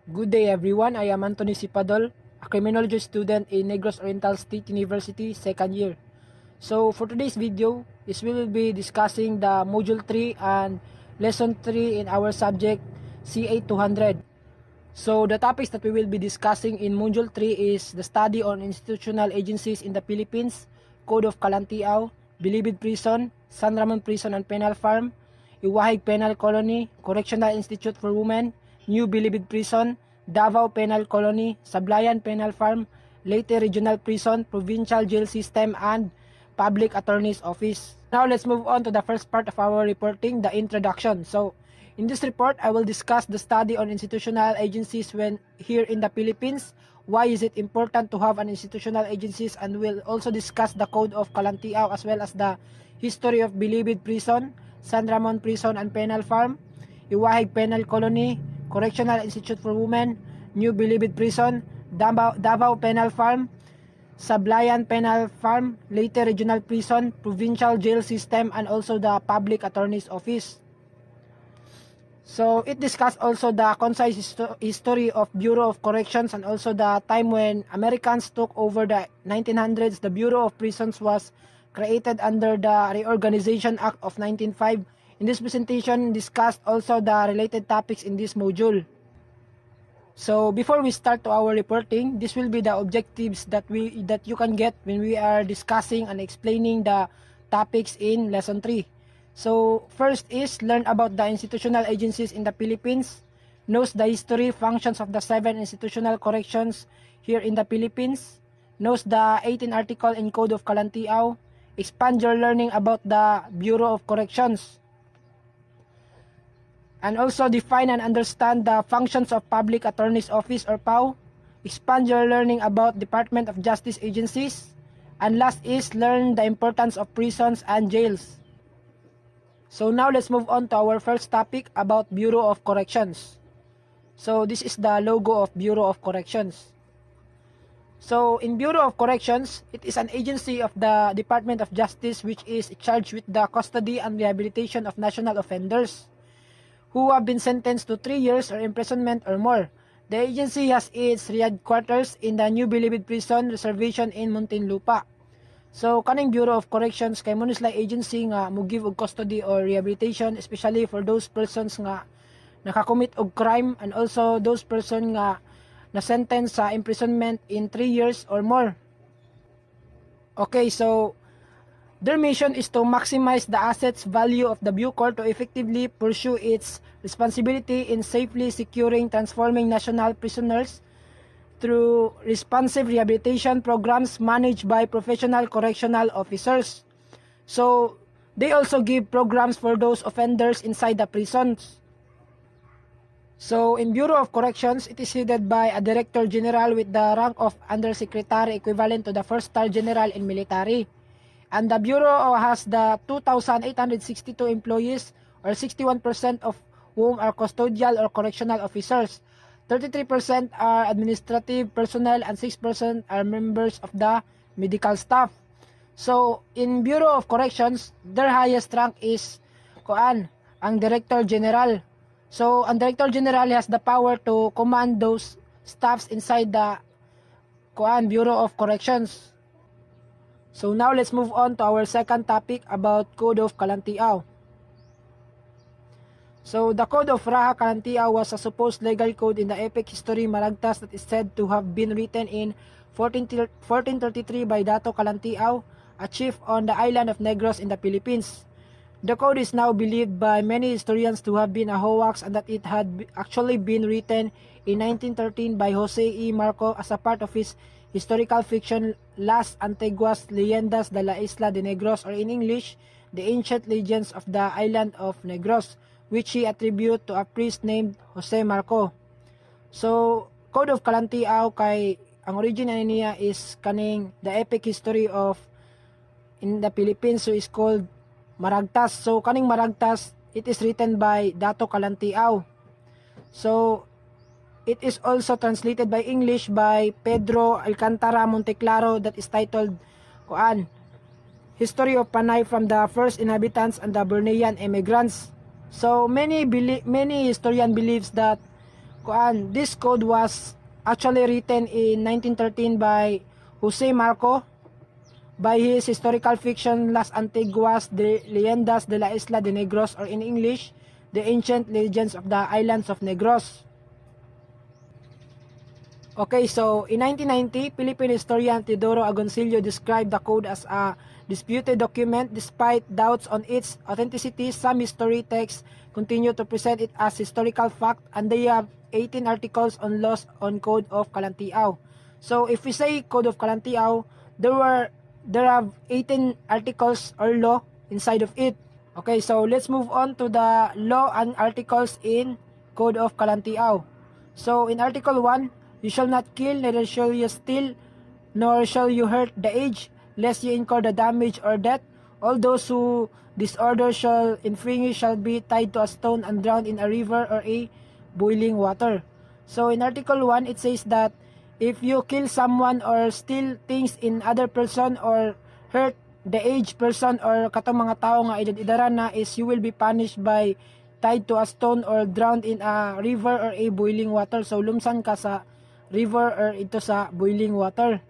Good day everyone, I am Anthony C. Padol, a criminology student in Negros Oriental State University, second year. So for today's video, we will be discussing the Module 3 and Lesson 3 in our subject CA 200. So the topics that we will be discussing in Module 3 is the study on institutional agencies in the Philippines, Code of Kalantiaw, Bilibid Prison, San Ramon Prison and Penal Farm, Iwahig Penal Colony, Correctional Institute for Women, New Bilibid Prison, Davao Penal Colony, Sablayan Penal Farm, Leyte Regional Prison, Provincial Jail System, and Public Attorney's Office. Now let's move on to the first part of our reporting, the introduction. So in this report, I will discuss the study on institutional agencies when here in the Philippines. Why is it important to have an institutional agencies, and we'll also discuss the Code of Kalantiaw as well as the history of Bilibid Prison, San Ramon Prison and Penal Farm, Iwahig Penal Colony, Correctional Institute for Women, New Bilibid Prison, Davao Penal Farm, Sablayan Penal Farm, Leyte Regional Prison, Provincial Jail System, and also the Public Attorney's Office. So it discussed also the concise history of Bureau of Corrections and also the time when Americans took over the 1900s. The Bureau of Prisons was created under the Reorganization Act of 1905. In this presentation, discussed also the related topics in this module. So before we start to our reporting, this will be the objectives that you can get when we are discussing and explaining the topics in lesson 3. So first is learn about the institutional agencies in the Philippines, knows the history, functions of the 7 institutional corrections here in the Philippines, knows the 18 article in Code of Kalantiaw, expand your learning about the Bureau of Corrections, and also define and understand the functions of Public Attorney's Office or PAO, expand your learning about Department of Justice agencies, and last is learn the importance of prisons and jails. So now let's move on to our first topic about Bureau of Corrections. So this is the logo of Bureau of Corrections. So in Bureau of Corrections, it is an agency of the Department of Justice which is charged with the custody and rehabilitation of national offenders who have been sentenced to 3 years or imprisonment or more. The agency has its headquarters in the New Bilibid Prison Reservation in Muntinlupa. So kaning Bureau of Corrections kay mo sila agency nga mo give og custody or rehabilitation, especially for those persons nga nakakommit og crime and also those person nga na sentence sa imprisonment in 3 years or more. Okay, so their mission is to maximize the assets value of the Bucor to effectively pursue its responsibility in safely securing transforming national prisoners through responsive rehabilitation programs managed by professional correctional officers. So they also give programs for those offenders inside the prisons. So in Bureau of Corrections, it is headed by a Director General with the rank of Undersecretary, equivalent to the 1st Star General in military. And the Bureau has the 2,862 employees, or 61% of whom are custodial or correctional officers. 33% are administrative personnel and 6% are members of the medical staff. So in Bureau of Corrections, their highest rank is ang Director General. So ang Director General has the power to command those staffs inside the Bureau of Corrections. So now let's move on to our second topic about Code of Kalantiaw. So the Code of Raha Kalantiaw was a supposed legal code in the epic history Maragtas that is said to have been written in 1433 by Dato Kalantiaw, a chief on the island of Negros in the Philippines. The code is now believed by many historians to have been a hoax and that it had actually been written in 1913 by Jose E. Marco as a part of his historical fiction Las Antiguas Leyendas de la Isla de Negros, or in English, The Ancient Legends of the Island of Negros, which he attribute to a priest named Jose Marco. So, Code of Kalantiaw kay ang origin niya is kaning the epic history of in the Philippines, so is called Maragtas. So kaning Maragtas, it is written by Dato Kalantiaw. So it is also translated by English by Pedro Alcantara Monteclaro that is titled History of Panay from the First Inhabitants and the Bornean Emigrants. So many historian believes that this code was actually written in 1913 by Jose Marco by his historical fiction Las Antiguas de Leyendas de la Isla de Negros, or in English, The Ancient Legends of the Islands of Negros. Okay, so in 1990, Philippine historian Teodoro Agoncillo described the code as a disputed document. Despite doubts on its authenticity, some history texts continue to present it as historical fact, and they have 18 articles on laws on Code of Kalantiaw. So if we say Code of Kalantiaw, there have 18 articles or law inside of it. Okay, so let's move on to the law and articles in Code of Kalantiaw. So in Article 1, you shall not kill, neither shall you steal, nor shall you hurt the aged, lest you incur the damage or death. All those who disorder shall infringe shall be tied to a stone and drowned in a river or a boiling water. So in Article 1, it says that if you kill someone or steal things in other person or hurt the aged person or katong mga tao nga edad-edaran na, is you will be punished by tied to a stone or drowned in a river or a boiling water. So lumsan ka sa river or ito sa boiling water.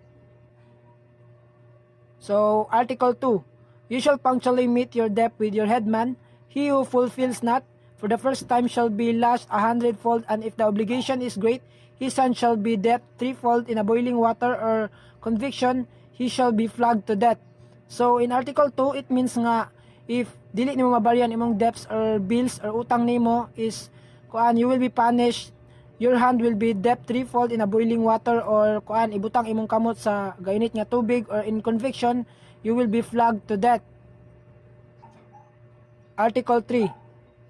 So Article 2, you shall punctually meet your debt with your headman. He who fulfills not for the first time shall be lashed 100-fold, and if the obligation is great, his son shall be debt 3-fold. In a boiling water or conviction, he shall be flogged to death. So in Article 2, it means nga if dili nimo mabaryan imong debts or bills or utang nimo, is you will be punished. Your hand will be debt 3-fold in a boiling water, or ibutang imong kamot sa gainit nga tubig, or in conviction, you will be flogged to death. Article 3,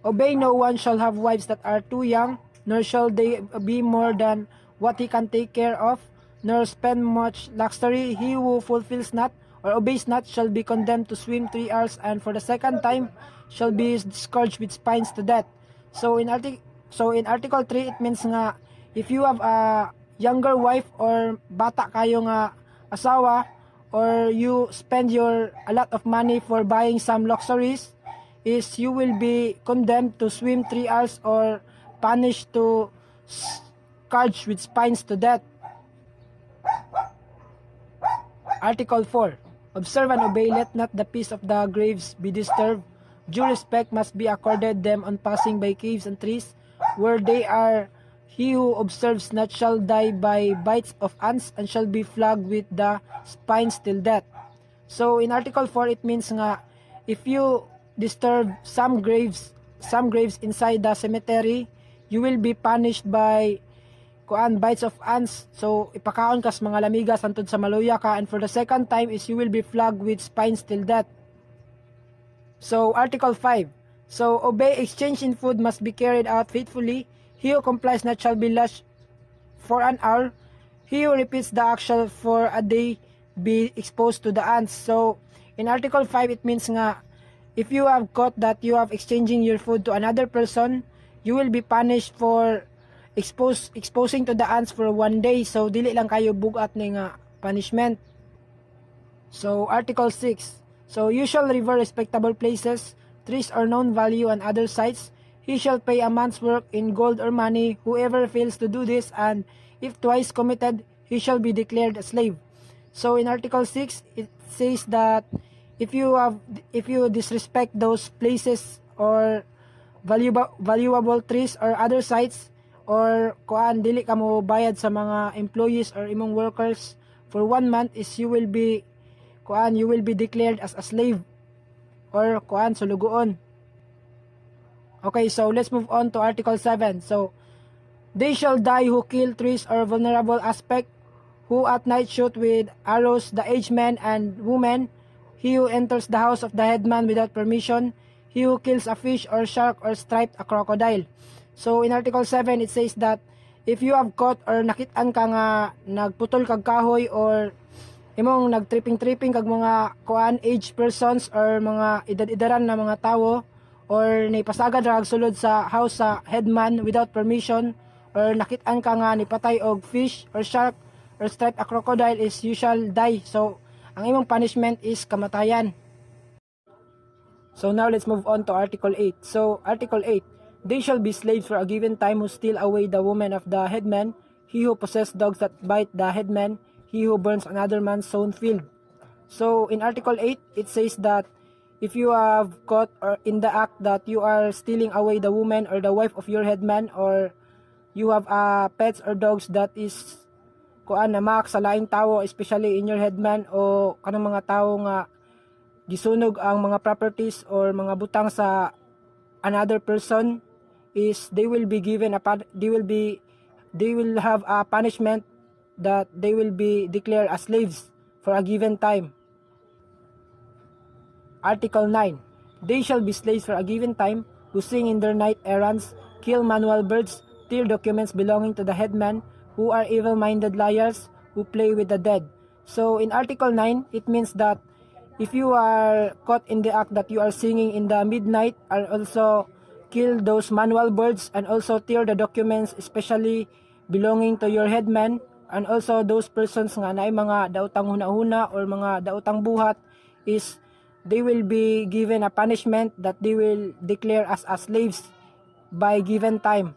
obey no one shall have wives that are too young, nor shall they be more than what he can take care of, nor spend much luxury. He who fulfills not or obeys not shall be condemned to swim 3 hours, and for the second time shall be scourged with spines to death. So in Article 3, it means nga if you have a younger wife or bata kayo nga asawa, or you spend a lot of money for buying some luxuries, is you will be condemned to swim 3 hours or punished to scourged with spines to death. Article 4, observe and obey, let not the peace of the graves be disturbed. Due respect must be accorded them on passing by caves and trees, where they are. He who observes not shall die by bites of ants, and shall be flogged with the spines till death. So in Article 4, it means nga if you disturb some graves inside the cemetery, you will be punished by bites of ants. So ipakaon kas mga lamigas antod sa maluya ka, and for the second time is you will be flogged with spines till death. So Article 5, so obey, exchange in food must be carried out faithfully. He who complies not shall be lashed for an hour. He who repeats the action for a day be exposed to the ants. So in Article 5, it means nga if you have caught that you have exchanging your food to another person, you will be punished for exposing to the ants for 1 day. So dili lang kayo bugat ni nga punishment. So Article 6, so you shall revere respectable places, trees or known value, and other sites. He shall pay a month's work in gold or money. Whoever fails to do this, and if twice committed, he shall be declared a slave. So in Article 6, it says that if you disrespect those places or valuable trees or other sites, or dili ka mo bayad sa mga employees or imong workers for 1 month, is you will be declared as a slave or sulugoon. Okay, so let's move on to Article 7. So they shall die who kill trees or vulnerable aspect, who at night shoot with arrows the aged men and women, he who enters the house of the headman without permission, he who kills a fish or shark or striped a crocodile. So in Article 7, it says that if you have caught or nakit-an ka nga nagputol kag kahoy, or imong nagtripping kag mga aged persons or mga edad-edaran na mga tawo, or nipasagad ra sulod sa house sa headman without permission, or nakit-an ka nga nipatay og fish or shark or strike a crocodile, is you shall die. So ang imong punishment is kamatayan. So now let's move on to Article 8. So Article 8, They shall be slaves for a given time who steal away the woman of the headman, he who possesses dogs that bite the headman, he who burns another man's sown field. So in Article 8, it says that if you have caught or in the act that you are stealing away the woman or the wife of your headman, or you have pets or dogs that is kuan na maak sa laing tawo, especially in your headman o kanang mga tawo nga gisunog ang mga properties or mga butang sa another person, is they will be given a they will have a punishment that they will be declared as slaves for a given time. Article 9. They shall be slaves for a given time who sing in their night errands, kill manual birds, steal documents belonging to the headman, who are evil-minded liars, who play with the dead. So in Article 9, it means that if you are caught in the act that you are singing in the midnight, and also kill those manual birds and also tear the documents especially belonging to your headman, and also those persons nga naay mga daotang hunahuna or mga daotang buhat, is they will be given a punishment that they will declare as slaves by given time.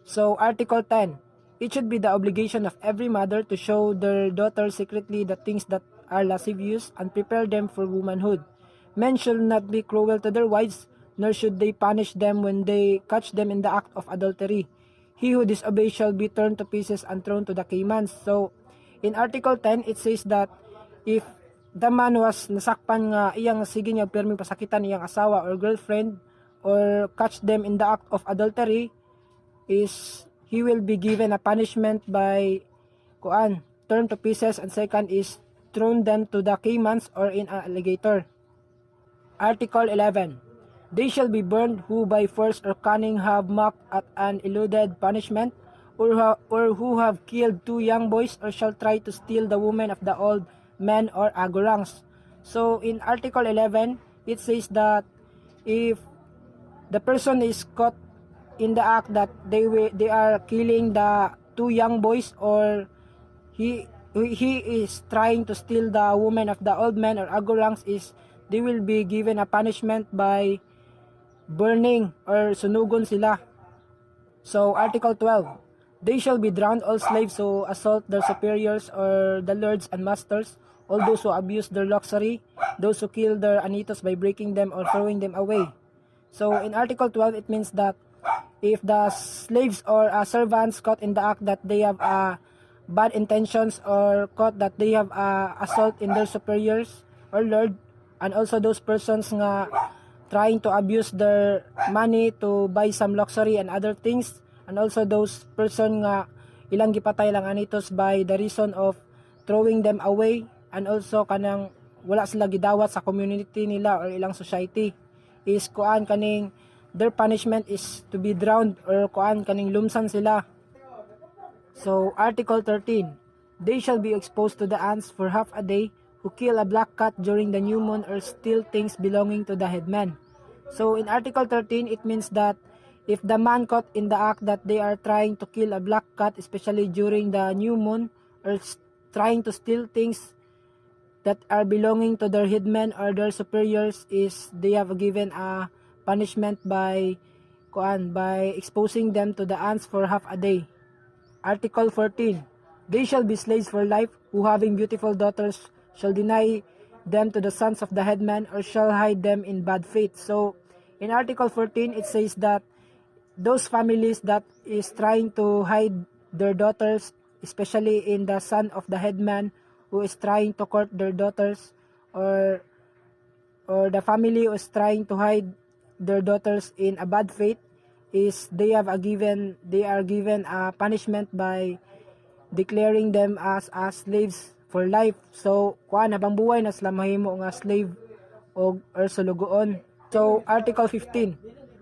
So Article 10. It should be the obligation of every mother to show their daughter secretly the things that are lascivious and prepare them for womanhood. Men should not be cruel to their wives, nor should they punish them when they catch them in the act of adultery. He who disobeys shall be turned to pieces and thrown to the caimans. So in Article 10, it says that if the man was nasakpan nga iyang sige niya permi pasakitan iyang asawa or girlfriend, or catch them in the act of adultery, is he will be given a punishment by turned to pieces, and second is thrown them to the caimans or in an alligator. Article 11. They shall be burned who by force or cunning have mocked at an eluded punishment, or who have killed two young boys, or shall try to steal the woman of the old men or agorangs. So in Article 11, it says that if the person is caught in the act that they are killing the two young boys, or he is trying to steal the woman of the old men or agorangs, is they will be given a punishment by burning or sunugon sila. So Article 12. They shall be drowned all slaves who assault their superiors or the lords and masters, all those who abuse their luxury, those who kill their anitos by breaking them or throwing them away. So in Article 12, it means that if the slaves or servants caught in the act that they have bad intentions, or caught that they have assault in their superiors or lord, and also those persons nga trying to abuse their money to buy some luxury and other things, and also those person nga ilang gipatay lang anitos by the reason of throwing them away, and also kanang wala sila gidawat sa community nila or ilang society, is kaning their punishment is to be drowned or kaning lumsan sila. So Article 13. They shall be exposed to the ants for half a day who kill a black cat during the new moon or steal things belonging to the headman. So in Article 13, it means that if the man caught in the act that they are trying to kill a black cat, especially during the new moon, or trying to steal things that are belonging to their headmen or their superiors, is they have given a punishment by exposing them to the ants for half a day. Article 14. They shall be slaves for life who, having beautiful daughters, shall deny them to the sons of the headman, or shall hide them in bad faith. So in Article 14, it says that those families that is trying to hide their daughters, especially in the son of the headman who is trying to court their daughters, or the family who is trying to hide their daughters in a bad faith, is they are given a punishment by declaring them as slaves for life. So habang buhay na sila mahimo nga slave or sulugoon. So Article 15.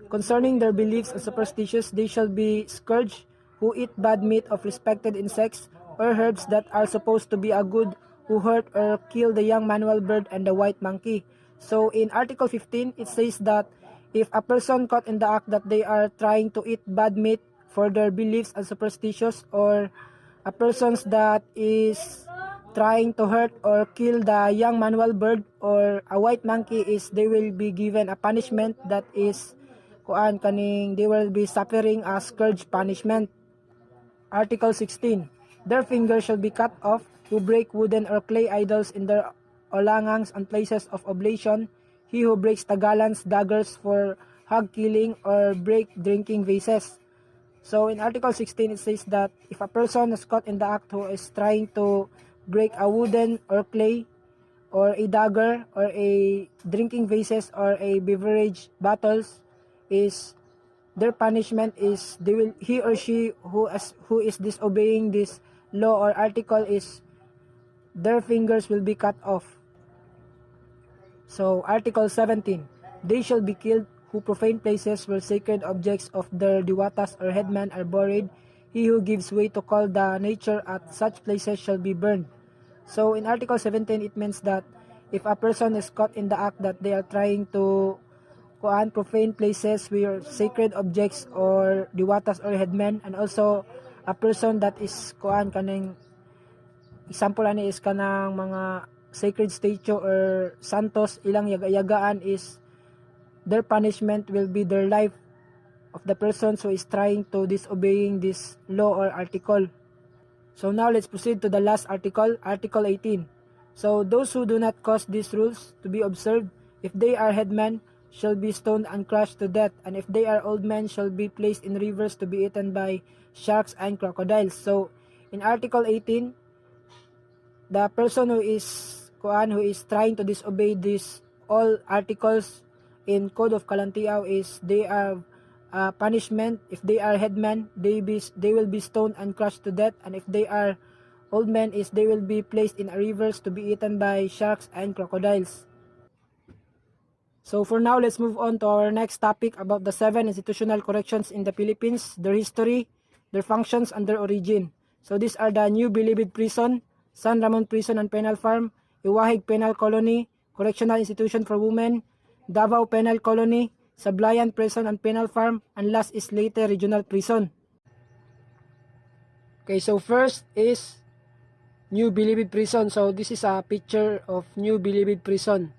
Concerning their beliefs and superstitions, they shall be scourged who eat bad meat of respected insects or herbs that are supposed to be a good, who hurt or kill the young manual bird and the white monkey. So in Article 15, it says that if a person caught in the act that they are trying to eat bad meat for their beliefs and superstitions, or a person that is trying to hurt or kill the young manual bird or a white monkey, is they will be given a punishment that is kaning they will be suffering a scourge punishment. Article 16. Their fingers shall be cut off who break wooden or clay idols in their olangangs and places of oblation, he who breaks tagalans, daggers for hog killing, or break drinking vases. So in Article 16, it says that if a person is caught in the act who is trying to break a wooden or clay or a dagger or a drinking vases or a beverage bottles, is their punishment is he or she who is disobeying this law or article is their fingers will be cut off. So Article 17, they shall be killed who profane places where sacred objects of their diwatas or headman are buried. He who gives way to call the nature at such places shall be burned. So in Article 17, it means that if a person is caught in the act that they are trying to profane places where sacred objects or diwatas or headmen, and also a person that is kaning example ani is kanang mga sacred statue or santos ilang yaga-yagaan, is their punishment will be their life of the person who is trying to disobeying this law or article. So now let's proceed to the last article, Article 18. So those who do not cause these rules to be observed, if they are headmen, shall be stoned and crushed to death, and if they are old men, shall be placed in rivers to be eaten by sharks and crocodiles. So in Article 18, the person who is trying to disobey these all articles in Code of Kalantiaw is they are punishment. If they are headmen, they will be stoned and crushed to death, and if they are old men, is they will be placed in rivers to be eaten by sharks and crocodiles. So for now, let's move on to our next topic about the 7 institutional corrections in the Philippines, their history, their functions, and their origin. So these are the New Bilibid Prison, San Ramon Prison and Penal Farm, Iwahig Penal Colony, Correctional Institution for Women, Davao Penal Colony, Sablayan Prison and Penal Farm, and last is Leyte Regional Prison. Okay, so first is New Bilibid Prison. So this is a picture of New Bilibid Prison.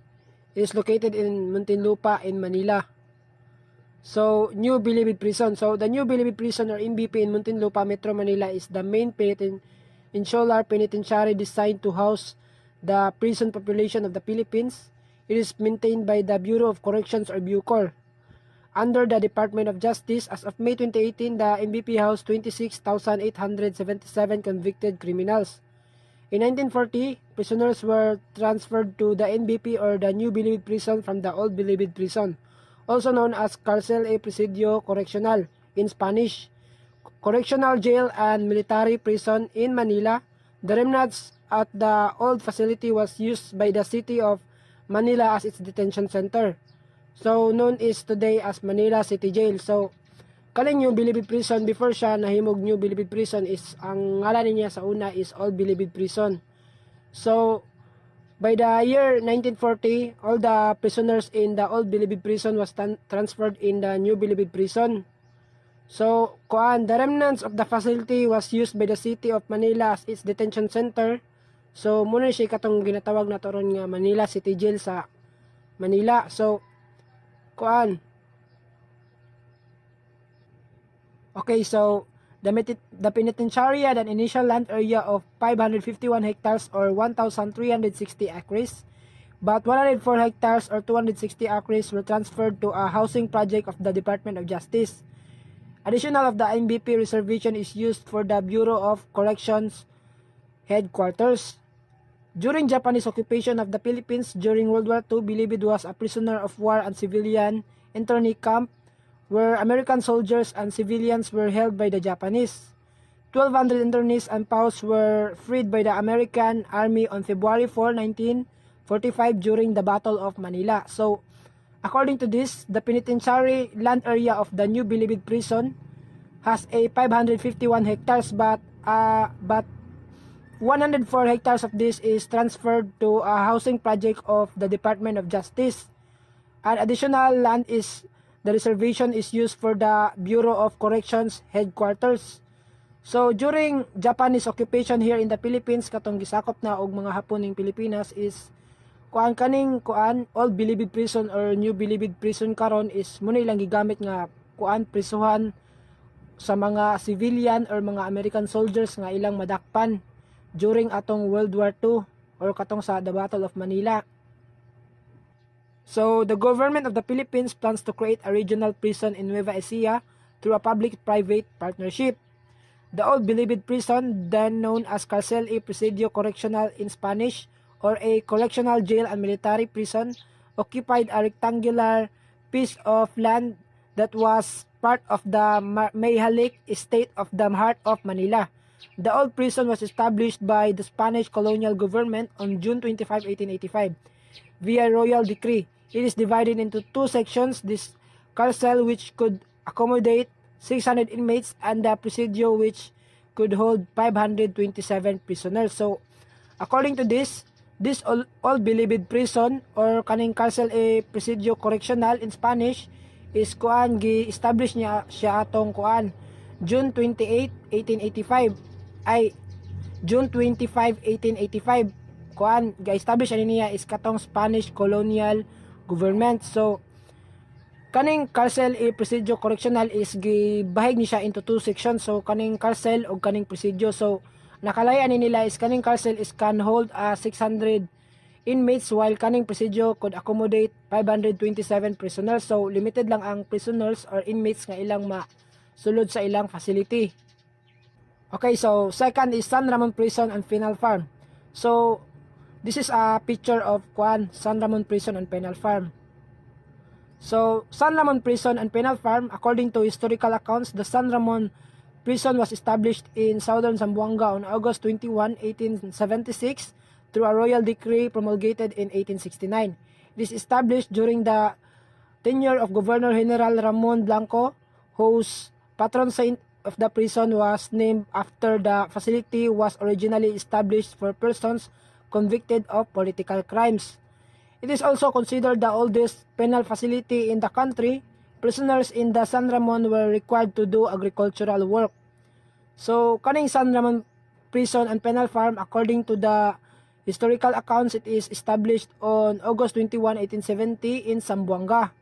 It is located in Muntinlupa in Manila. So New Bilibid Prison. So the New Bilibid Prison or MBP in Muntinlupa, Metro Manila is the main insular penitentiary designed to house the prison population of the Philippines. It is maintained by the Bureau of Corrections or BUCOR. Under the Department of Justice, as of May 2018, the MBP housed 26,877 convicted criminals. In 1940, prisoners were transferred to the NBP or the New Bilibid Prison from the Old Bilibid Prison, also known as Cárcel y Presidio Correccional in Spanish, Correctional Jail and Military Prison in Manila. The remnants at the old facility was used by the city of Manila as its detention center, so known is today as Manila City Jail. So kaning New Bilibid Prison, before siya nahimog New Bilibid Prison, is ang ngalan niya sa una is Old Bilibid Prison. So by the year 1940, all the prisoners in the Old Bilibid Prison was transferred in the New Bilibid Prison. So the remnants of the facility was used by the city of Manila as its detention center. So muna siya katong ginatawag na toron nga Manila City Jail sa Manila. So okay, so the penitentiary had an initial land area of 551 hectares or 1,360 acres. But 104 hectares or 260 acres were transferred to a housing project of the Department of Justice. Additional of the MBP reservation is used for the Bureau of Corrections headquarters. During Japanese occupation of the Philippines during World War II, Bilibid was a prisoner of war and civilian internee camp where American soldiers and civilians were held by the Japanese. 1,200 internees and POWs were freed by the American Army on February 4, 1945 during the Battle of Manila. So, according to this, the penitentiary land area of the New Bilibid Prison has a 551 hectares, but 104 hectares of this is transferred to a housing project of the Department of Justice. And additional land is the reservation is used for the Bureau of Corrections headquarters. So during Japanese occupation here in the Philippines, katong gisakop na og mga Hapon ning Pilipinas, is kuan kaning kuan old Bilibid prison or new Bilibid prison karon is muna ilang gigamit nga kuan prisuhan sa mga civilian or mga American soldiers nga ilang madakpan during atong World War II or katong sa the Battle of Manila. So, the government of the Philippines plans to create a regional prison in Nueva Ecija through a public-private partnership. The old Bilibid prison, then known as Cárcel y Presidio Correccional in Spanish, or a correctional jail and military prison, occupied a rectangular piece of land that was part of the Mayhalik estate of the heart of Manila. The old prison was established by the Spanish colonial government on June 25, 1885, via royal decree. It is divided into two sections, this carcel which could accommodate 600 inmates and the presidio which could hold 527 prisoners. So, according to this old Bilibid prison or kaning carcel e presidio correccional in Spanish is kuan gi-establish niya siya atong kuan June 28, 1885 ay June 25, 1885 kuan ga-establish ani niya is katong Spanish colonial government. So kaning carcel e presidio correctional is gibahig ni siya into two sections. So kaning carcel o kaning presidio, so nakalayan ni nila is kaning carcel is can hold 600 inmates while kaning presidio could accommodate 527 prisoners. So limited lang ang prisoners or inmates nga ilang masulod sa ilang facility. Okay, so second is San Ramon Prison and Penal Farm. So this is a picture of San Ramon Prison and Penal Farm. So, San Ramon Prison and Penal Farm, according to historical accounts, the San Ramon Prison was established in southern Zamboanga on August 21, 1876 through a royal decree promulgated in 1869. It is established during the tenure of Governor General Ramon Blanco, whose patron saint of the prison was named after the facility was originally established for persons convicted of political crimes. It is also considered the oldest penal facility in the country. Prisoners in the San Ramon were required to do agricultural work. So, kaning San Ramon Prison and Penal Farm, according to the historical accounts, it is established on August 21, 1870 in Zamboanga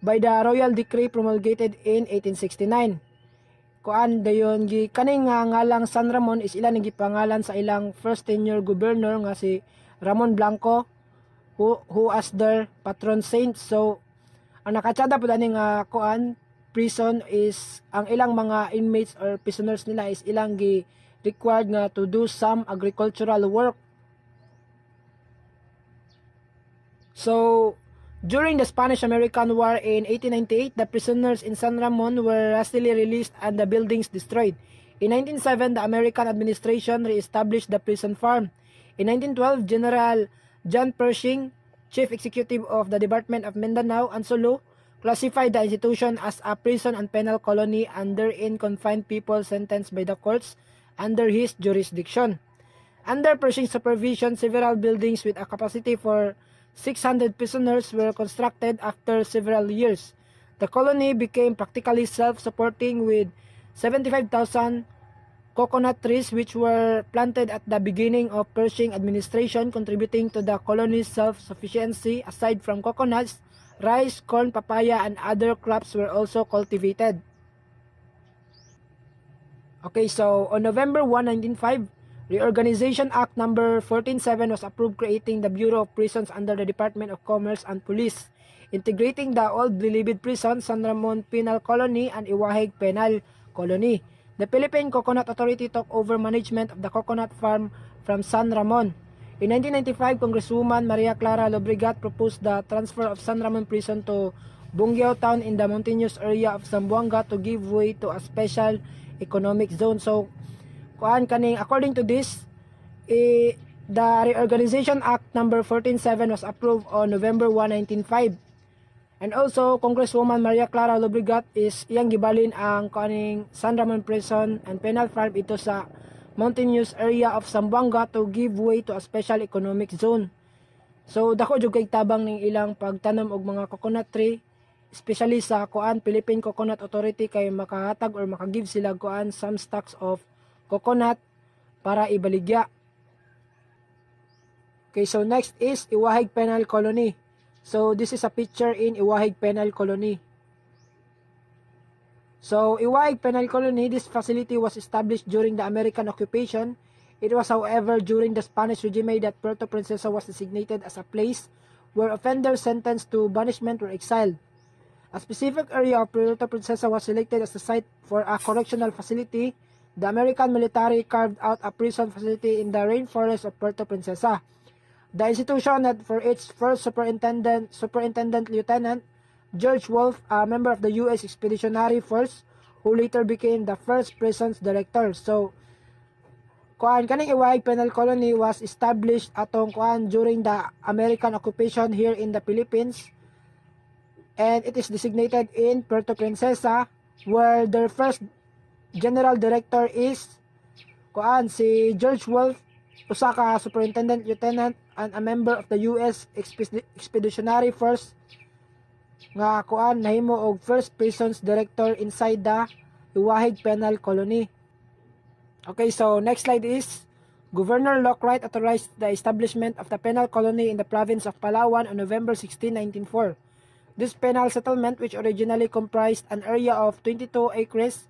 by the royal decree promulgated in 1869. Kuan dayon gi kaning ngalang San Ramon is ilan gipangalan sa ilang first tenure governor nga si Ramon Blanco, who as their patron saint. So ang nakatsada po dani nga kuan prison is ang ilang mga inmates or prisoners nila is ilang gi required nga to do some agricultural work. So during the Spanish-American War in 1898, the prisoners in San Ramon were hastily released and the buildings destroyed. In 1907, the American administration re-established the prison farm. In 1912, General John Pershing, Chief Executive of the Department of Mindanao and Sulu, classified the institution as a prison and penal colony and therein confined people sentenced by the courts under his jurisdiction. Under Pershing's supervision, several buildings with a capacity for 600 prisoners were constructed after several years. The colony became practically self-supporting with 75,000 coconut trees which were planted at the beginning of Pershing administration, contributing to the colony's self-sufficiency. Aside from coconuts, rice, corn, papaya, and other crops were also cultivated. Okay, so on November 1, 1905, Reorganization Act number 147 was approved, creating the Bureau of Prisons under the Department of Commerce and Police, integrating the old Bilibid Prison, San Ramon Penal Colony, and Iwahig Penal Colony. The Philippine Coconut Authority took over management of the coconut farm from San Ramon. In 1995, Congresswoman Maria Clara Lobregat proposed the transfer of San Ramon Prison to Bungyao Town in the mountainous area of Zamboanga to give way to a special economic zone. So, according to this, the Reorganization Act number 147 was approved on November 1, 1905. And also, Congresswoman Maria Clara Lobregat is iyang gibalin ang kaning San Ramon Prison and Penal Farm ito sa mountainous area of Zamboanga to give way to a special economic zone. So, dako jud kay tabang ning ilang pagtanom og mga coconut tree, especially sa Philippine Coconut Authority kay makahatag or makagive sila some stocks of coconut para ibaligya. Okay, so next is Iwahig Penal Colony. So this is a picture in Iwahig Penal Colony. So Iwahig Penal Colony, this facility was established during the American occupation. It was, however, during the Spanish regime that Puerto Princesa was designated as a place where offenders sentenced to banishment were exiled. A specific area of Puerto Princesa was selected as the site for a correctional facility. The American military carved out a prison facility in the rainforest of Puerto Princesa. The institution had for its first superintendent lieutenant George Wolfe, a member of the U.S. Expeditionary Force, who later became the first prisons director. So, kaning Iwahig Penal Colony was established atong during the American occupation here in the Philippines, and it is designated in Puerto Princesa, where their first general director is si George Wolfe, usa ka superintendent lieutenant and a member of the U.S. Expeditionary Force nga nahimo og first prisons director inside the Iwahig Penal Colony. Okay, so next slide is Governor Lockwright authorized the establishment of the penal colony in the province of Palawan on November 16, 1904. This penal settlement, which originally comprised an area of 22 acres,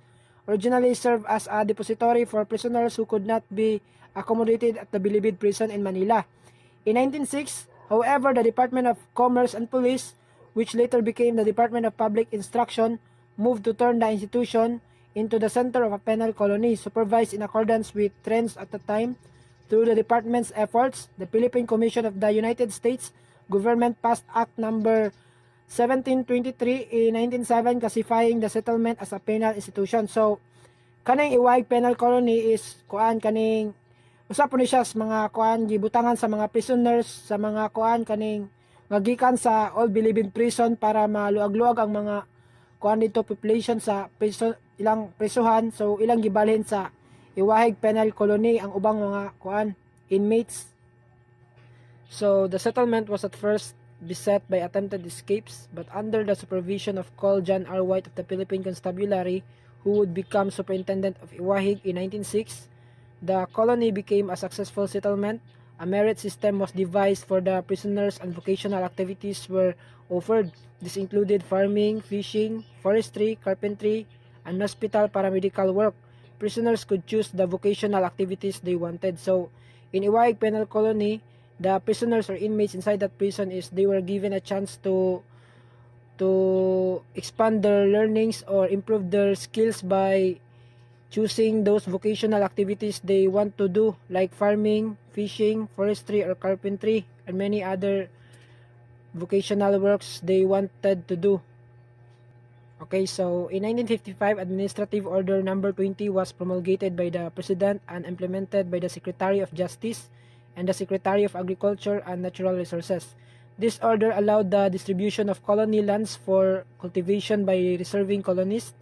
originally served as a depository for prisoners who could not be accommodated at the Bilibid prison in Manila. In 1906, however, the Department of Commerce and Police, which later became the Department of Public Instruction, moved to turn the institution into the center of a penal colony, supervised in accordance with trends at the time. Through the department's efforts, the Philippine Commission of the United States government passed Act Number 1723 in 1907 classifying the settlement as a penal institution. So, kaning Iwahig Penal Colony is kaning usa po ni siya sa mga gibutangan sa mga prisoners, sa mga kaning magikan sa Old Bilibid Prison para maluag-luag ang mga dito population sa ilang prisuhan. So ilang gibalhin sa Iwahig Penal Colony ang ubang mga inmates. So the settlement was at first beset by attempted escapes, but under the supervision of Col. John R. White of the Philippine Constabulary, who would become superintendent of Iwahig in 1906, the colony became a successful settlement. A merit system was devised for the prisoners and vocational activities were offered. This included farming, fishing, forestry, carpentry, and hospital paramedical work. Prisoners could choose the vocational activities they wanted. So, in Iwahig Penal Colony, the prisoners or inmates inside that prison they were given a chance to expand their learnings or improve their skills by choosing those vocational activities they want to do, like farming, fishing, forestry, or carpentry, and many other vocational works they wanted to do. Okay, so in 1955, Administrative Order Number 20 was promulgated by the President and implemented by the Secretary of Justice and the Secretary of Agriculture and Natural Resources. This order allowed the distribution of colony lands for cultivation by reserving colonists.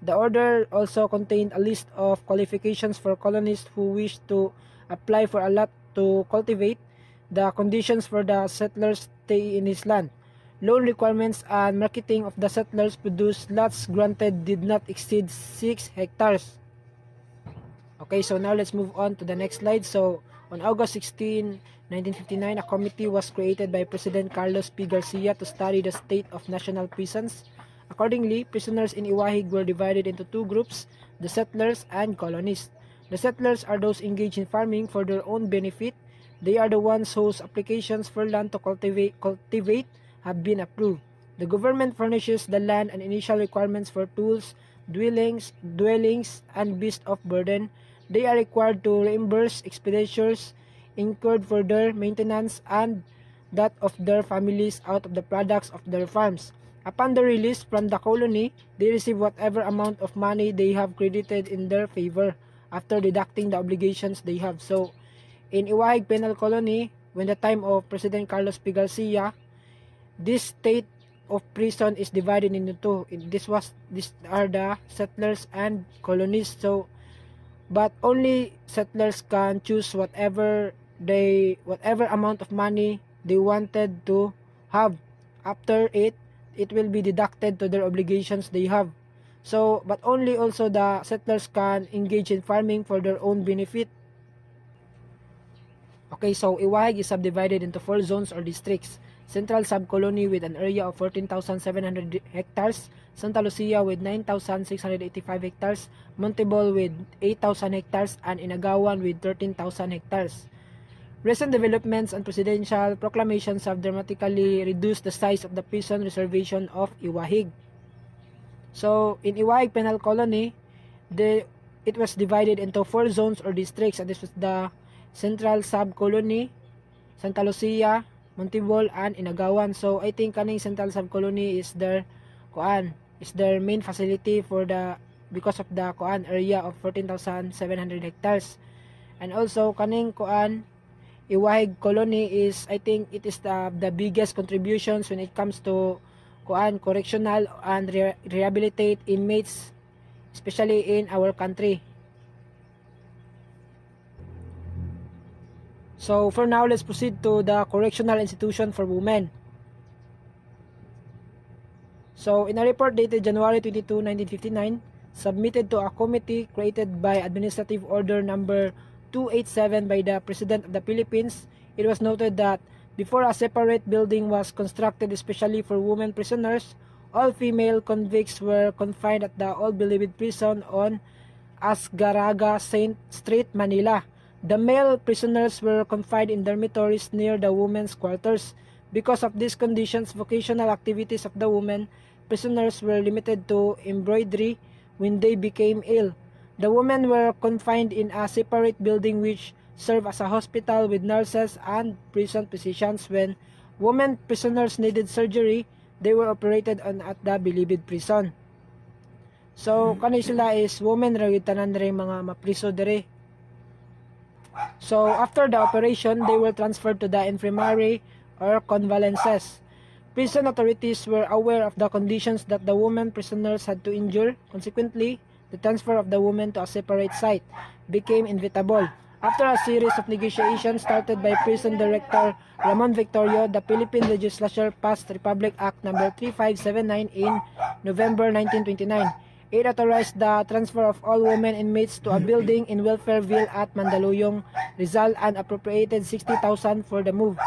The order also contained a list of qualifications for colonists who wished to apply for a lot to cultivate, the conditions for the settlers' stay in his land, loan requirements, and marketing of the settlers' produced lots granted did not exceed 6 hectares. Okay, so now let's move on to the next slide. So, on August 16, 1959, a committee was created by President Carlos P. Garcia to study the state of national prisons. Accordingly, prisoners in Iwahig were divided into two groups, the settlers and colonists. The settlers are those engaged in farming for their own benefit. They are the ones whose applications for land to cultivate have been approved. The government furnishes the land and initial requirements for tools, dwellings, and beasts of burden. They are required to reimburse expenditures incurred for their maintenance and that of their families out of the products of their farms. Upon their release from the colony, they receive whatever amount of money they have credited in their favor after deducting the obligations they have. So, in Iwahig Penal Colony, when the time of President Carlos P. Garcia, this state of prison is divided into two. These are the settlers and colonists. So, but only settlers can choose whatever amount of money they wanted to have. After it will be deducted to their obligations they have. So, but only also the settlers can engage in farming for their own benefit. Okay, so Iwahig is subdivided into 4 zones or districts. Central Subcolony with an area of 14,700 hectares, Santa Lucia with 9,685 hectares, Montebol with 8,000 hectares, and Inagawan with 13,000 hectares. Recent developments and presidential proclamations have dramatically reduced the size of the prison reservation of Iwahig. So, in Iwahig Penal Colony, it was divided into 4 zones or districts, and this was the Central Subcolony, Santa Lucia, Montebol, and Inagawan. So I think kaning Central Subcolony is their main facility for the because of the area of 14,700 hectares. And also kaning Iwahig Colony is, I think it is the biggest contributions when it comes to correctional and rehabilitate inmates, especially in our country. So for now, let's proceed to the correctional institution for women. So in a report dated January 22, 1959, submitted to a committee created by Administrative Order number 287 by the President of the Philippines, it was noted that before a separate building was constructed especially for women prisoners, all female convicts were confined at the Old Bilibid Prison on Asgaraga Street, Manila. The male prisoners were confined in dormitories near the women's quarters. Because of these conditions, vocational activities of the women prisoners were limited to embroidery when they became ill. The women were confined in a separate building which served as a hospital with nurses and prison physicians. When women prisoners needed surgery, they were operated on at the Bilibid Prison. So, kani sila is women ra tanan ra mga mapriso dere. So, after the operation, they were transferred to the infirmary or convalescences. Prison authorities were aware of the conditions that the women prisoners had to endure. Consequently, the transfer of the women to a separate site became inevitable. After a series of negotiations started by Prison Director Ramon Victorio, the Philippine Legislature passed Republic Act No. 3579 in November 1929. It authorized the transfer of all women inmates to a building in Welfareville at Mandaluyong, Rizal, and appropriated 60,000 for the move.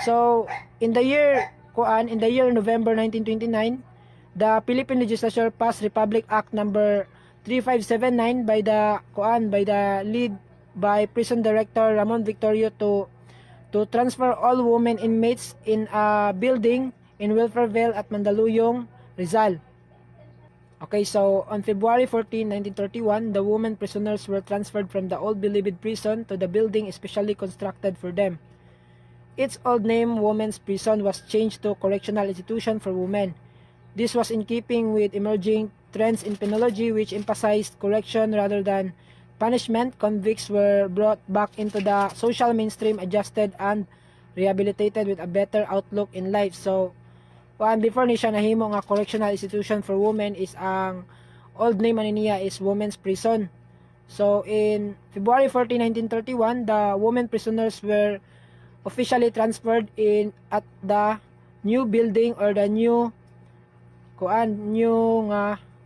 So, in the year November 1929, the Philippine Legislature passed Republic Act No. 3579 by Prison Director Ramon Victorio to transfer all women inmates in a building in Welfareville at Mandaluyong, Rizal. Okay, so on February 14, 1931, the women prisoners were transferred from the Old Bilibid Prison to the building especially constructed for them. Its old name, Women's Prison, was changed to Correctional Institution for Women. This was in keeping with emerging trends in penology which emphasized correction rather than punishment. Convicts were brought back into the social mainstream, adjusted and rehabilitated with a better outlook in life. So, before ni siya nahimo nga correctional institution for women is ang old name niya is Women's Prison. So in February 14, 1931, the women prisoners were officially transferred in at the new building or the new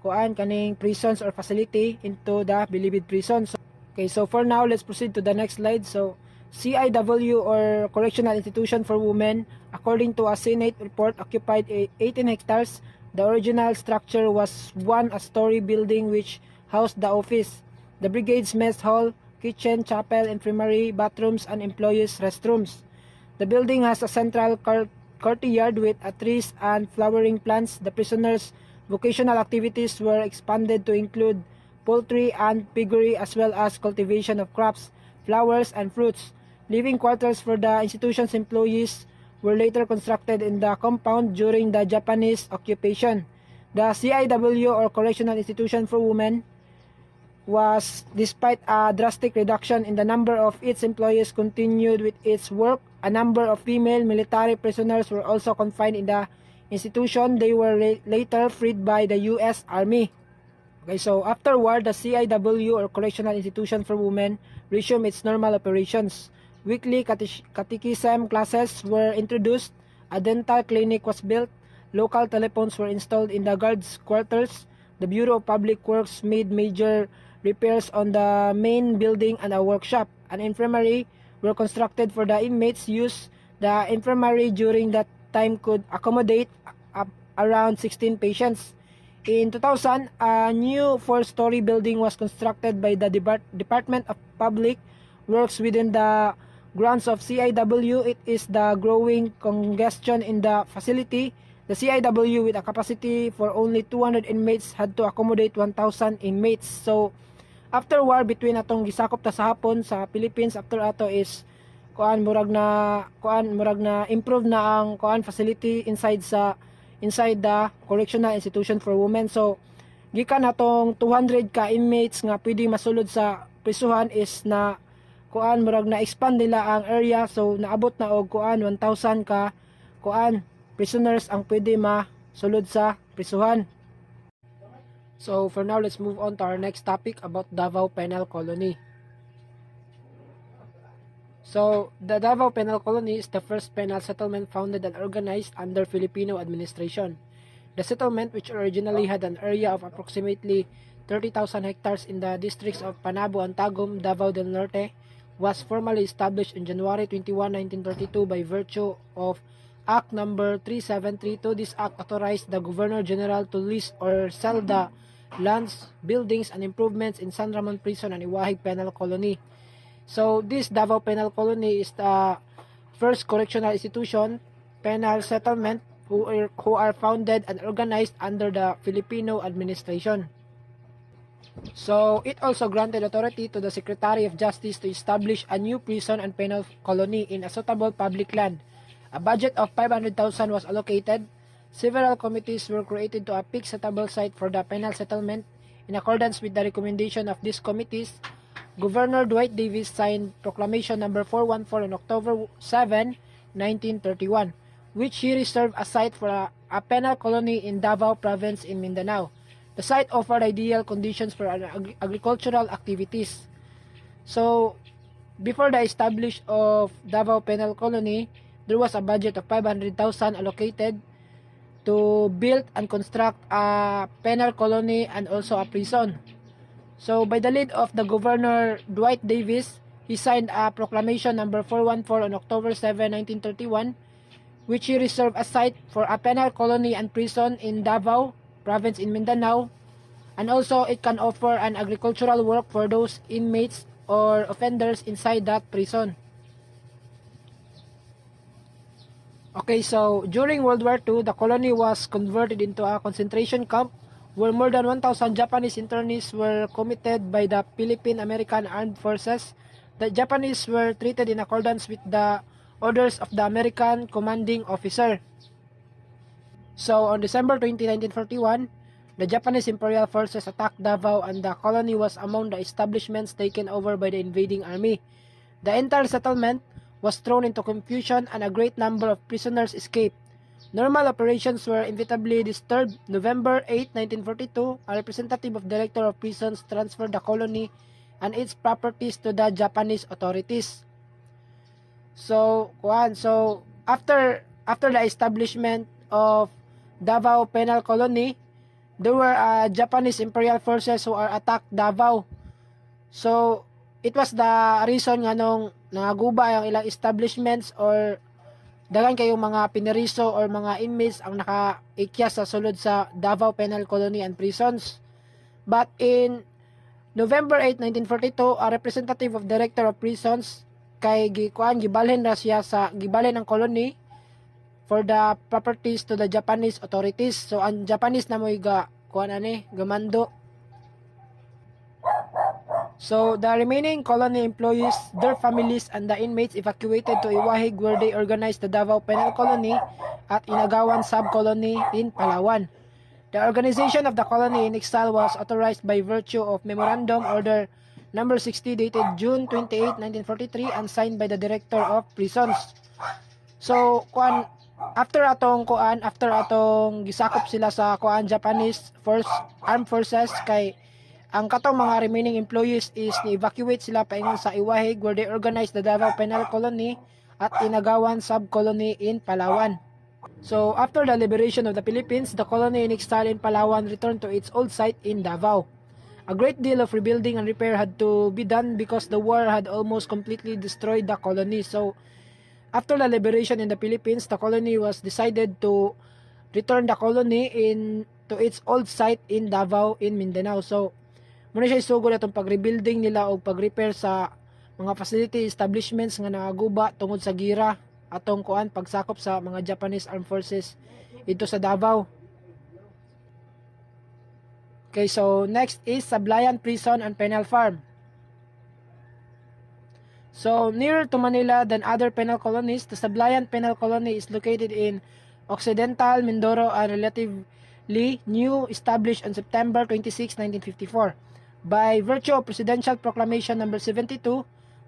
kaning prisons or facility into the Bilibid Prison. So, okay, so for now, let's proceed to the next slide. So CIW or Correctional Institution for Women, according to a Senate report, occupied 18 hectares. The original structure was a story building which housed the office, the brigade's mess hall, kitchen, chapel, infirmary, bathrooms, and employees' restrooms. The building has a central courtyard with trees and flowering plants. The prisoners' vocational activities were expanded to include poultry and piggery as well as cultivation of crops, flowers, and fruits. Living quarters for the institution's employees were later constructed in the compound during the Japanese occupation. The CIW or Correctional Institution for Women was, despite a drastic reduction in the number of its employees, continued with its work. A number of female military prisoners were also confined in the institution. They were later freed by the U.S. Army. Okay, so afterward, the CIW or Correctional Institution for Women resumed its normal operations. Weekly catechism classes were introduced, a dental clinic was built, local telephones were installed in the guards' quarters, the Bureau of Public Works made major repairs on the main building and a workshop. An infirmary were constructed for the inmates' use. The infirmary during that time could accommodate around 16 patients. In 2000, a new 4-story building was constructed by the Department of Public Works within the grounds of CIW. It is the growing congestion in the facility. The CIW, with a capacity for only 200 inmates, had to accommodate 1,000 inmates. So after war between atong gisakop ta sa hapon sa Philippines, after ato is murag na improve na ang facility inside the correctional institution for women. So gikan atong 200 ka inmates nga pwede masulod sa prisuhan is na murag na expand nila ang area, so naabot na og 1,000 ka prisoners ang pwede masulod sa prisuhan. So for now, let's move on to our next topic about Davao Penal Colony. So the Davao Penal Colony is the first penal settlement founded and organized under Filipino administration. The settlement, which originally had an area of approximately 30,000 hectares in the districts of Panabo and Tagum, Davao del Norte, was formally established on January 21, 1932 by virtue of Act number 3732. This act authorized the Governor General to lease or sell the lands, buildings, and improvements in San Ramon Prison and Iwahig Penal Colony. So this Davao Penal Colony is the first correctional institution, penal settlement, who are founded and organized under the Filipino administration. So it also granted authority to the Secretary of Justice to establish a new prison and penal colony in a suitable public land. A budget of 500,000 was allocated. Several committees were created to a fixed suitable site for the penal settlement. In accordance with the recommendation of these committees, Governor Dwight Davis signed Proclamation number 414 on October 7, 1931, which he reserved a site for a penal colony in Davao Province in Mindanao. The site offered ideal conditions for agricultural activities. So, before the establishment of Davao Penal Colony, there was a budget of 500,000 allocated to build and construct a penal colony and also a prison. So by the lead of the Governor Dwight Davis, he signed a Proclamation number 414 on October 7, 1931, which he reserved a site for a penal colony and prison in Davao Province in Mindanao, and also it can offer an agricultural work for those inmates or offenders inside that prison. Okay, so during World War II, the colony was converted into a concentration camp where more than 1,000 Japanese internees were committed by the Philippine-American Armed Forces. The Japanese were treated in accordance with the orders of the American commanding officer. So on December 20, 1941, the Japanese Imperial Forces attacked Davao and the colony was among the establishments taken over by the invading army. The entire settlement was thrown into confusion and a great number of prisoners escaped. Normal operations were inevitably disturbed. November 8, 1942, a representative of Director of Prisons transferred the colony and its properties to the Japanese authorities. So after the establishment of Davao Penal Colony, there were Japanese Imperial Forces who are attacked Davao. So it was the reason nga nung nangaguba ang ilang establishments or dagan kayong mga pineriso or mga inmates ang nakaikyas sa sulod sa Davao Penal Colony and Prisons. But in November 8, 1942, a representative of Director of Prisons kay gibalhin ang colony for the properties to the Japanese authorities. So ang Japanese na mo gamando. So the remaining colony employees, their families, and the inmates evacuated to Iwahig, where they organized the Davao Penal Colony at Inagawan Sub-Colony in Palawan. The organization of the colony in exile was authorized by virtue of Memorandum Order number 60 dated June 28, 1943 and signed by the Director of Prisons. So after atong gisakop sila sa Japanese Armed Forces, kay ang katong mga remaining employees is ni-evacuate sila paingon sa Iwahig, where they organized the Davao Penal Colony at Inagawan Sub-Colony in Palawan. So after the liberation of the Philippines, the colony in exile in Palawan returned to its old site in Davao. A great deal of rebuilding and repair had to be done because the war had almost completely destroyed the colony. So, after the liberation in the Philippines, the colony was decided to return the colony to its old site in Davao in Mindanao. So, muna siya isugod atong pag-rebuilding nila o pag-repair sa mga facility establishments nga nagaguba tungod sa gira atong pagsakop sa mga Japanese Armed Forces ito sa Davao. Okay, so next is Sablayan Prison and Penal Farm. So, nearer to Manila than other penal colonies, the Sablayan Penal Colony is located in Occidental Mindoro and relatively new, established on September 26, 1954. By virtue of Presidential Proclamation number 72,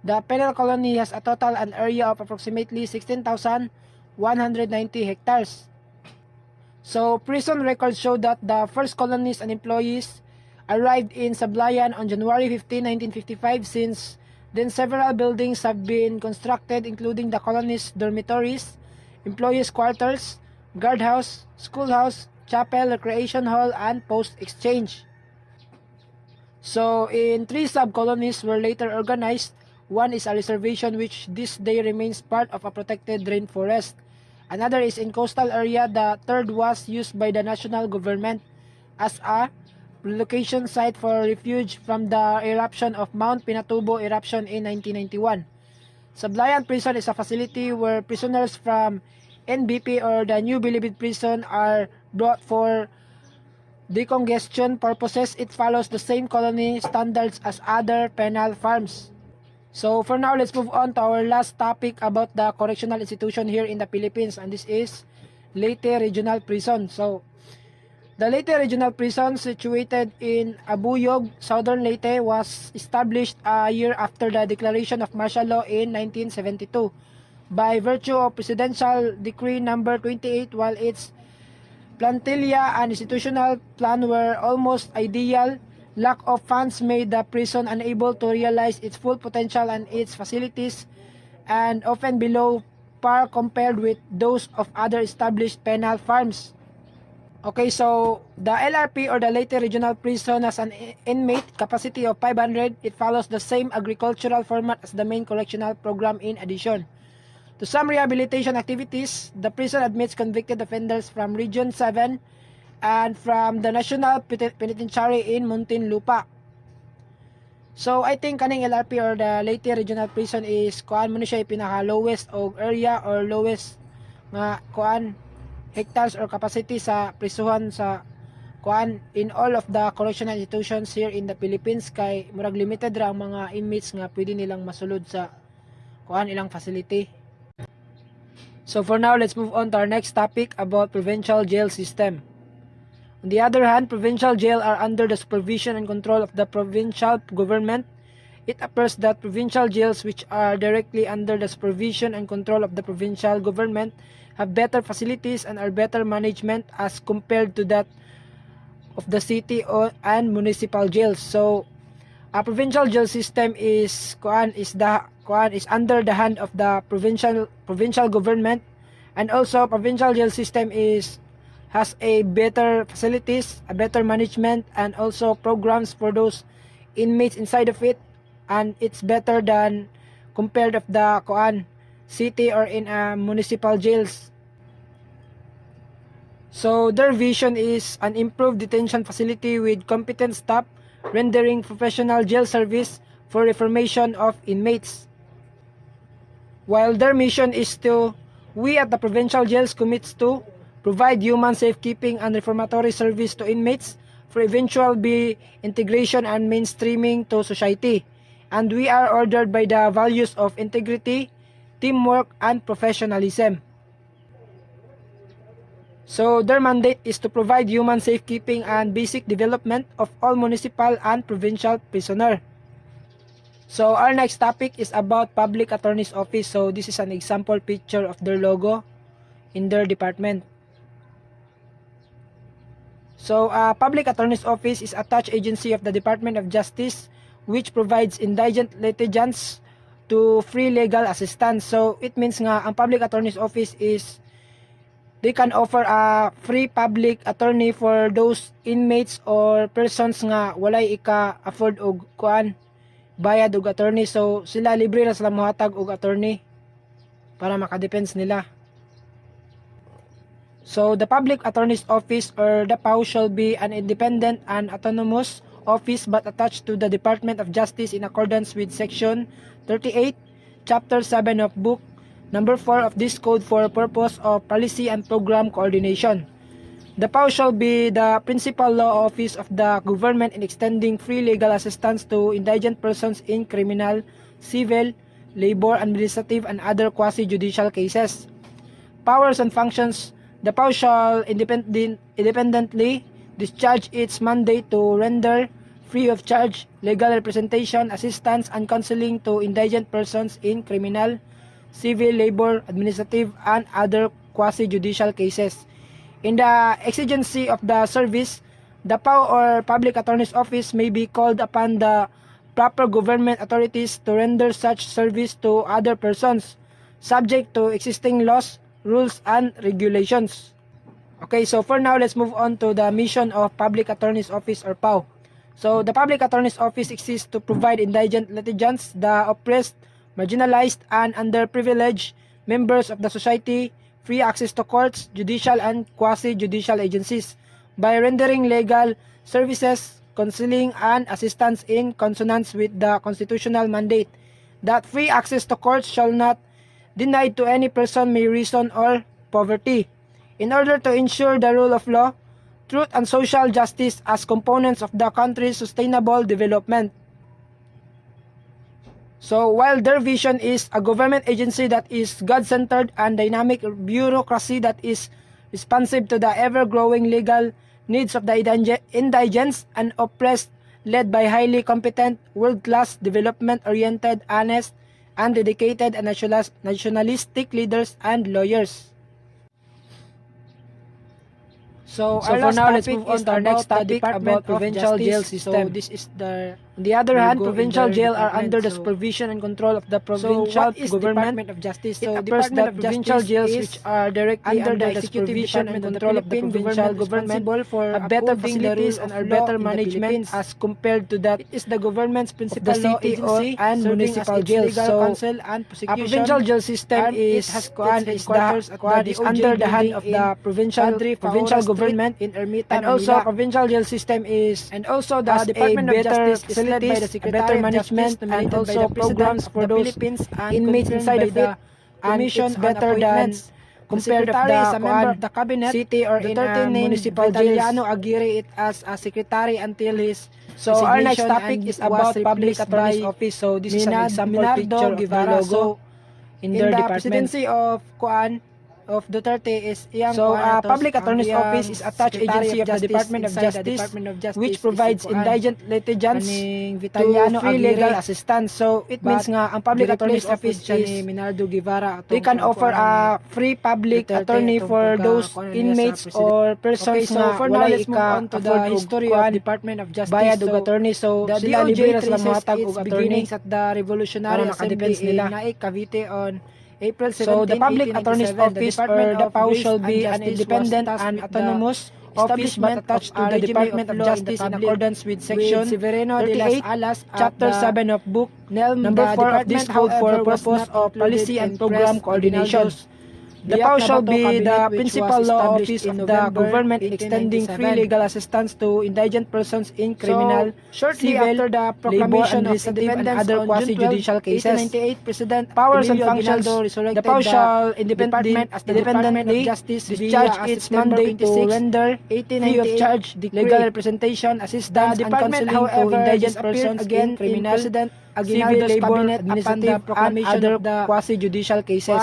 the penal colony has a total an area of approximately 16,190 hectares. So, prison records show that the first colonists and employees arrived in Sablayan on January 15, 1955. Since then, several buildings have been constructed, including the colonists' dormitories, employees' quarters, guardhouse, schoolhouse, chapel, recreation hall, and post exchange. So, in 3 sub-colonies were later organized. One is a reservation which this day remains part of a protected rainforest. Another is in coastal area. The third was used by the national government as a relocation site for refuge from the eruption of Mount Pinatubo eruption in 1991. Sablayan Prison is a facility where prisoners from NBP or the New Bilibid Prison are brought for decongestion purposes. It follows the same colony standards as other penal farms. So for now, let's move on to our last topic about the correctional institution here in the Philippines, and this is Leyte Regional Prison. So the Leyte Regional Prison, situated in Abuyog, Southern Leyte, was established a year after the declaration of martial law in 1972 by virtue of Presidential Decree number 28. While its plantilla and institutional plan were almost ideal, lack of funds made the prison unable to realize its full potential, and its facilities and often below par compared with those of other established penal farms. Okay, so the LRP or the Leyte Regional Prison has an inmate capacity of 500. It follows the same agricultural format as the main correctional program. In addition to some rehabilitation activities, the prison admits convicted offenders from Region 7 and from the National Penitentiary in Muntinlupa. So I think kaning LRP or the Leyte Regional Prison is mo siya pinaka lowest og area or lowest nga hectares or capacity sa prisuhan sa in all of the correctional institutions here in the Philippines, kay murag limited ra ang mga inmates nga pwede nilang masulod sa ilang facility. So for now, let's move on to our next topic about provincial jail system. On the other hand, provincial jail are under the supervision and control of the provincial government. It appears that provincial jails, which are directly under the supervision and control of the provincial government, have better facilities and are better management as compared to that of the city and municipal jails. So, a provincial jail system is under the hand of the provincial government, and also provincial jail system has a better facilities, a better management, and also programs for those inmates inside of it, and it's better than compared of the city or in municipal jails. So their vision is an improved detention facility with competent staff rendering professional jail service for reformation of inmates. While their mission is we at the provincial jails commits to provide human safekeeping and reformatory service to inmates for eventual integration and mainstreaming to society. And we are ordered by the values of integrity, teamwork, and professionalism. So their mandate is to provide human safekeeping and basic development of all municipal and provincial prisoner. So our next topic is about Public Attorney's Office. So this is an example picture of their logo in their department. So, Public Attorney's Office is a attached agency of the Department of Justice which provides indigent litigants to free legal assistance. So, it means nga ang Public Attorney's Office is They can offer a free public attorney for those inmates or persons nga walay ika-afford og kuan bayad og attorney. So sila libre na sila mohatag og attorney para maka-defense nila. So the Public Attorney's Office or the PAO shall be an independent and autonomous office but attached to the Department of Justice in accordance with Section 38, Chapter 7 of Book Number 4 of this code for purpose of policy and program coordination. The PAO shall be the principal law office of the government in extending free legal assistance to indigent persons in criminal, civil, labor, administrative, and other quasi-judicial cases. Powers and functions. The PAO shall independently discharge its mandate to render free of charge legal representation, assistance, and counseling to indigent persons in criminal, civil, labor, administrative, and other quasi-judicial cases. In the exigency of the service, the PAO or Public Attorney's Office may be called upon the proper government authorities to render such service to other persons, subject to existing laws, rules, and regulations. Okay, so for now, let's move on to the mission of Public Attorney's Office or PAO. So the Public Attorney's Office exists to provide indigent litigants, the oppressed, marginalized, and underprivileged members of the society free access to courts, judicial, and quasi-judicial agencies by rendering legal services, counseling, and assistance in consonance with the constitutional mandate that free access to courts shall not denied to any person by reason or poverty, in order to ensure the rule of law, truth, and social justice as components of the country's sustainable development. So while their vision is a government agency that is God-centered and dynamic bureaucracy that is responsive to the ever-growing legal needs of the indigents and oppressed, led by highly competent, world-class, development-oriented, honest, and dedicated and nationalistic leaders and lawyers. So for now, let's move on to our next topic about provincial jail system. So this is on the other hand, provincial jail are under the supervision and control of the provincial government of justice. So it appears that provincial jails, which are directly under the supervision and control of the provincial government, for a better facilities and are better management as compared to that. It is the government's principal law agency and municipal jails. So a provincial jail system is under the hand of the provincial government in Ermita, and also provincial jail system is the Department of Justice is led by the Secretary of Management and also programs for those inmates inside of it, and it's better than compared to the member of the cabinet city or in a municipal jails. Aguirre it as a secretary until his so our next topic is about Public Attorney's Office. So this is an example picture of the logo in their department. Presidency of of Duterte is Public Attorney's Office is attached agency of the Department of Justice, which provides indigent litigants to free legal assistance. So it means nga ang Public Attorney's Office is they can offer a free public attorney for those inmates or persons nga wala ika-afford the history of Department of Justice bayad og attorney. So sila libre na sila mohatag og attorney at the Revolutionary Assembly in Cavite on April 17, so the Public Attorney's Office or the PAO shall be an independent and autonomous office but attached to the Department of Justice in accordance with Section 38, Chapter 7 of Book Number 4 of this code for purpose of policy and program coordination. The PAO shall be the principal law office of the government in extending free legal assistance to indigent persons in criminal, civil, the proclamation of independence and other quasi-judicial cases. Powers and functions. The PAO shall independently discharge its mandate to render free of charge legal representation, assistance, and counseling to indigent persons in criminal, civil, labor, administrative, and other quasi-judicial cases.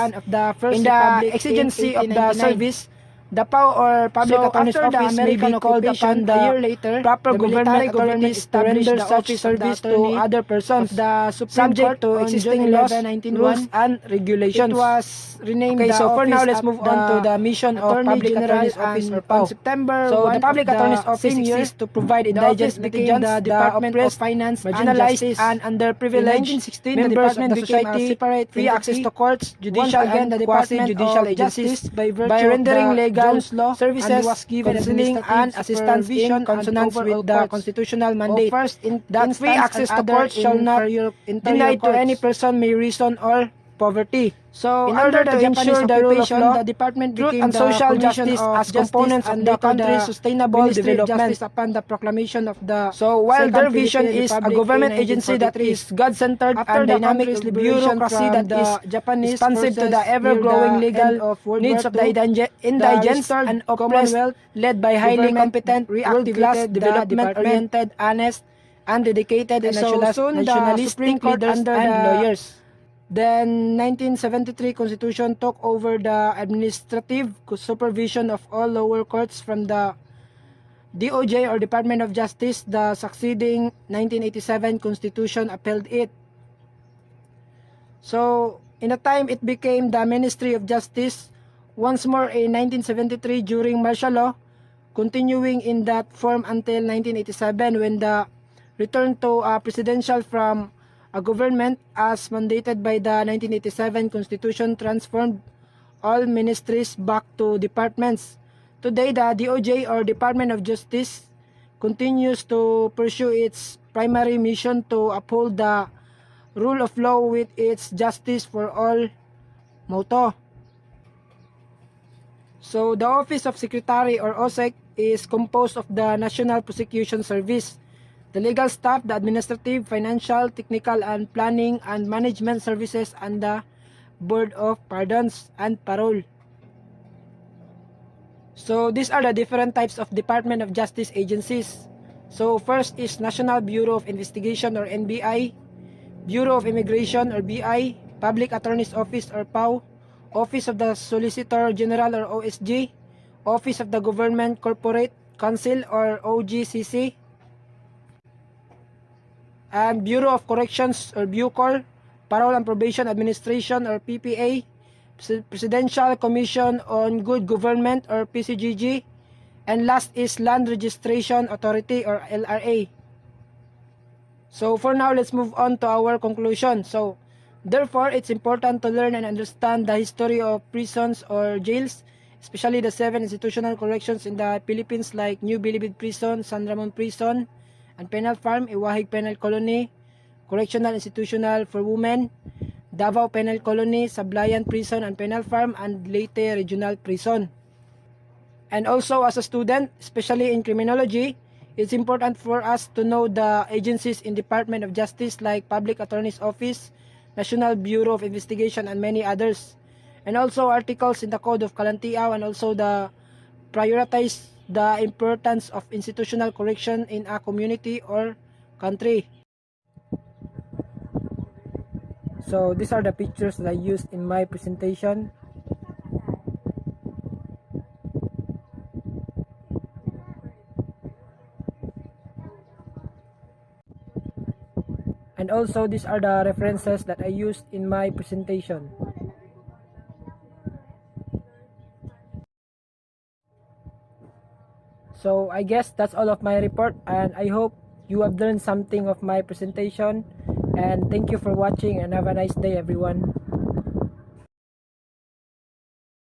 In the exigency of the service, The PAO or Public Attorney's after the Office may be American called occupation, upon a year later, proper the government military authorities to established render the such office of the service to attorney other persons, of the Supreme subject Court to on existing June laws, 11, 1901. rules, and regulations. It was renamed Okay, the so for now, office let's at move on to the mission of Attorney Public General, Attorney's Office or and PAO. on September So 1 the Public of the Attorney's Office same year, exists to provide the indigent office became litigants, the Department of oppressed, Finance and marginalized, Justice. and In underprivileged 1916, the members of department the became a society, separate free access entity. to courts, Once judicial again, and the Department quasi-judicial of agencies Justice, by virtue by of rendering the legal Jones Law, services, and was given counseling, administrative and assistance supervision in and consonance overall with the courts constitutional of mandate first that free instance access and to courts other shall not inferior denied to courts. any person may reason or poverty. So, In under order the to Japanese ensure the rule of occupation, law, the department truth became and the social Commission justice of as components of and the later country's the sustainable Ministry of development. Justice upon the proclamation of the So while Second their vision Philippine is a Republic government in agency that 1943. is God-centered After and the dynamic country's liberation bureaucracy from that the is Japanese responsive to the forces ever-growing near the legal end of World needs War of the II, indigents restored and oppressed, Commonwealth led by highly government competent, world-class, reactivated the development-oriented, honest, and dedicated and So soon, the nationalistic Supreme Court leaders under and the lawyers. Then 1973 Constitution took over the administrative supervision of all lower courts from the DOJ or Department of Justice. The succeeding 1987 Constitution upheld it. So in a time it became the Ministry of Justice once more in 1973 during martial law, continuing in that form until 1987 when the return to presidential from a government as mandated by the 1987 Constitution transformed all ministries back to departments. Today, the DOJ or Department of Justice continues to pursue its primary mission to uphold the rule of law with its justice for all motto. So, the Office of Secretary or OSEC is composed of the National Prosecution Service, the legal staff, the administrative, financial, technical, and planning and management services, and the Board of Pardons and Parole. So these are the different types of Department of Justice agencies. So first is National Bureau of Investigation or NBI, Bureau of Immigration or BI, Public Attorney's Office or PAO, Office of the Solicitor General or OSG, Office of the Government Corporate Council or OGCC, and Bureau of Corrections or BUCOR, Parole and Probation Administration or PPA, Presidential Commission on Good Government or PCGG, and last is Land Registration Authority or LRA. So for now, let's move on to our conclusion. So therefore, it's important to learn and understand the history of prisons or jails, especially the 7 institutional corrections in the Philippines like New Bilibid Prison, San Ramon Prison, and Penal Farm, Iwahig Penal Colony, Correctional Institutional for Women, Davao Penal Colony, Sablayan Prison and Penal Farm, and Leyte Regional Prison. And also as a student, especially in criminology, it's important for us to know the agencies in Department of Justice like Public Attorney's Office, National Bureau of Investigation, and many others. And also articles in the Code of Kalantiaw, and also the prioritize the importance of institutional correction in a community or country. So these are the pictures that I used in my presentation. And also these are the references that I used in my presentation. So I guess that's all of my report, and I hope you have learned something of my presentation. And thank you for watching, and have a nice day everyone.